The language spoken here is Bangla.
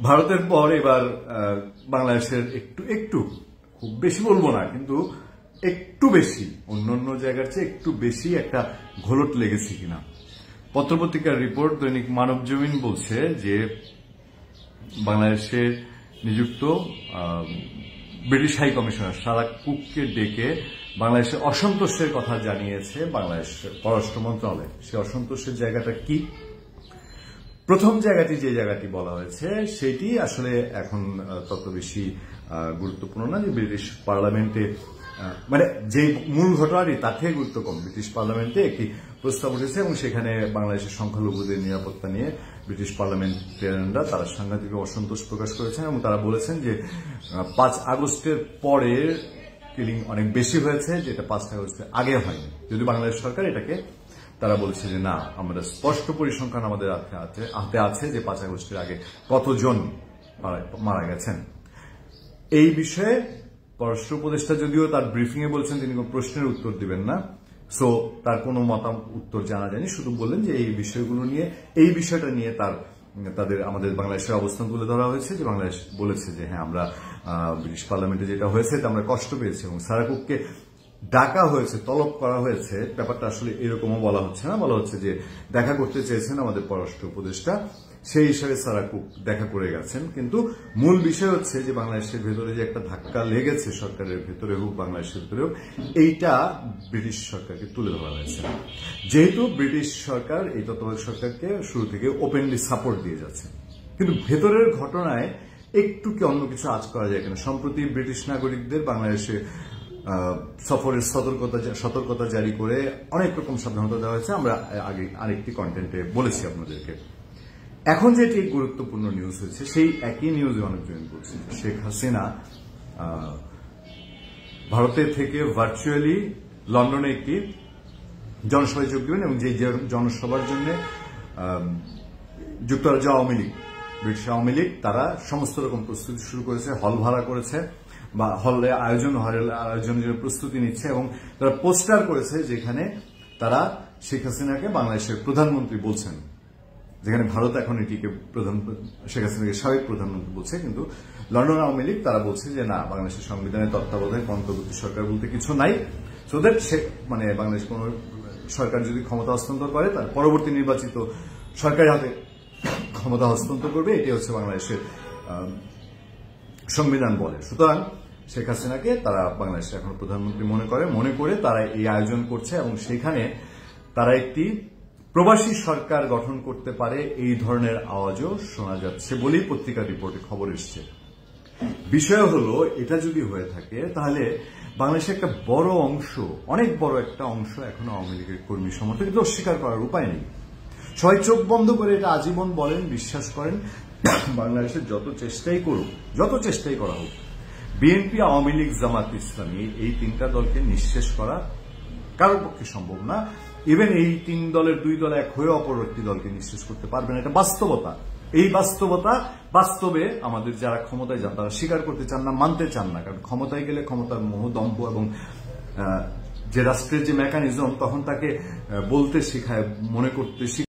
ভারতের পর এবার বাংলাদেশের একটু একটু খুব বেশি বলবো না, কিন্তু একটু বেশি অন্যান্য জায়গার চেয়ে একটু বেশি একটা ঘোলট লেগেছে কিনা। পত্রপত্রিকার রিপোর্ট দৈনিক মানবজমিন বলছে যে বাংলাদেশে নিযুক্ত ব্রিটিশ হাই কমিশনার সারা কুককে ডেকে বাংলাদেশের অসন্তোষের কথা জানিয়েছে বাংলাদেশের পররাষ্ট্র মন্ত্রণালয়। সে অসন্তোষের জায়গাটা কি? প্রথম জায়গাটি যে জায়গাটি বলা হয়েছে সেটি আসলে এখন তত বেশি গুরুত্বপূর্ণ না, যে ব্রিটিশ পার্লামেন্টে মানে যে মূল ঘটনাটি তার থেকে গুরুত্ব কম। ব্রিটিশ পার্লামেন্টে একটি প্রস্তাব উঠেছে এবং সেখানে বাংলাদেশের সংখ্যালঘুদের নিরাপত্তা নিয়ে ব্রিটিশ পার্লামেন্টারিয়ানরা তারা সাংঘাতিক অসন্তোষ প্রকাশ করেছেন এবং তারা বলেছেন যে 5 আগস্টের পরের কিলিং অনেক বেশি হয়েছে, যেটা 5 আগস্টের আগে হয়নি। যদি বাংলাদেশ সরকার এটাকে তারা বলছে যে না, আমরা স্পষ্ট পরিসংখ্যান আমাদের হাতে আছে যে 5 আগস্টের আগে কতজন মারা গেছেন। এই বিষয়ে পররাষ্ট্র উপদেষ্টা যদিও তার ব্রিফিং এ বলছেন তিনি কোনো প্রশ্নের উত্তর দিবেন না, সো তার কোনো উত্তর জানা যায়নি। শুধু বললেন যে এই বিষয়গুলো নিয়ে, এই বিষয়টা নিয়ে আমাদের বাংলাদেশের অবস্থান তুলে ধরা হয়েছে, যে বাংলাদেশ বলেছে যে হ্যাঁ, আমরা ব্রিটিশ পার্লামেন্টে যেটা হয়েছে আমরা কষ্ট পেয়েছি এবং সারা কুককে ডাকা হয়েছে, তলব করা হয়েছে। ব্যাপারটা আসলে এরকমও বলা হচ্ছে না, বলা হচ্ছে যে দেখা করতে চেয়েছেন আমাদের পররাষ্ট্র উপদেষ্টা, সেই হিসাবে সারা কুক দেখা করে গেছেন। কিন্তু মূল বিষয় হচ্ছে যে বাংলাদেশের ভেতরে যে একটা ধাক্কা লেগেছে, সরকারের ভেতরে হোক বাংলাদেশের ভেতরে হোক, এইটা ব্রিটিশ সরকারকে তুলে ধরা হয়েছে। যেহেতু ব্রিটিশ সরকার এই তত্ত্বাবধায়ক সরকারকে শুরু থেকে ওপেনলি সাপোর্ট দিয়ে যাচ্ছে, কিন্তু ভেতরের ঘটনায় একটু কি অন্য কিছু আজ করা যায় কিনা। সম্প্রতি ব্রিটিশ নাগরিকদের বাংলাদেশে সফরের সতর্কতা জারি করে অনেক রকম সাবধানতা দেওয়া হয়েছে, আমরা আগে আরেকটি কন্টেন্টে বলেছি আপনাদেরকে। এখন যেটি গুরুত্বপূর্ণ নিউজ হয়েছে, সেই একই নিউজে অনেকজন বলছে শেখ হাসিনা ভারতের থেকে ভার্চুয়ালি লন্ডনে একটি জনসভায় যোগ দেবেন এবং যে জনসভার জন্য যুক্তরাজ্য আওয়ামী লীগ, ব্রিটিশ আওয়ামী লীগ তারা সমস্ত রকম প্রস্তুতি শুরু করেছে, হল ভাড়া করেছে বা হলে আয়োজনের প্রস্তুতি নিচ্ছে এবং তারা পোস্টার করেছে যেখানে তারা শেখ হাসিনাকে বাংলাদেশের প্রধানমন্ত্রী বলছেন, যেখানে ভারত এখন এটিকে শেখ হাসিনাকে সাবেক প্রধানমন্ত্রী বলছে। কিন্তু লন্ডন আওয়ামী লীগ তারা বলছে যে না, বাংলাদেশের সংবিধানের তত্ত্বাবধায়ক অন্তর্বর্তী সরকার বলতে কিছু নাই, সো দ্যাট মানে বাংলাদেশ কোন সরকার যদি ক্ষমতা হস্তান্তর করে তার পরবর্তী নির্বাচিত সরকারের হাতে ক্ষমতা হস্তান্তর করবে, এটি হচ্ছে বাংলাদেশের সংবিধান বলে। সুতরাং শেখ হাসিনাকে তারা বাংলাদেশের এখন প্রধানমন্ত্রী মনে করে তারা এই আয়োজন করছে এবং সেখানে তারা একটি প্রবাসী সরকার গঠন করতে পারে এই ধরনের আওয়াজও শোনা যাচ্ছে বলেই পত্রিকার রিপোর্টে খবর এসছে। বিষয় হলো, এটা যদি হয়ে থাকে তাহলে বাংলাদেশের একটা বড় অংশ, অনেক বড় একটা অংশ এখনো আওয়ামী লীগের কর্মী সমর্থক, কিন্তু অস্বীকার করার উপায় নেই। সবাই চোখ বন্ধ করে এটা আজীবন বলেন, বিশ্বাস করেন বাংলাদেশের যত চেষ্টাই করা হোক, বিএনপি, আওয়ামী লীগ, জামাত ইসলামী এই তিনটা দলকে নিঃশেষ করা কারোর পক্ষে সম্ভব না। ইভেন এই 3 দলের 2 দল এক হয়ে অপর একটি দলকে নিঃশেষ করতে পারবে না, এটা বাস্তবতা। এই বাস্তবে আমাদের যারা ক্ষমতায় যান তারা স্বীকার করতে চান না, মানতে চান না, কারণ ক্ষমতায় গেলে ক্ষমতার মোহ, দম্ভ এবং যে রাষ্ট্রের যে মেকানিজম তখন তাকে বলতে শেখায়, মনে করতে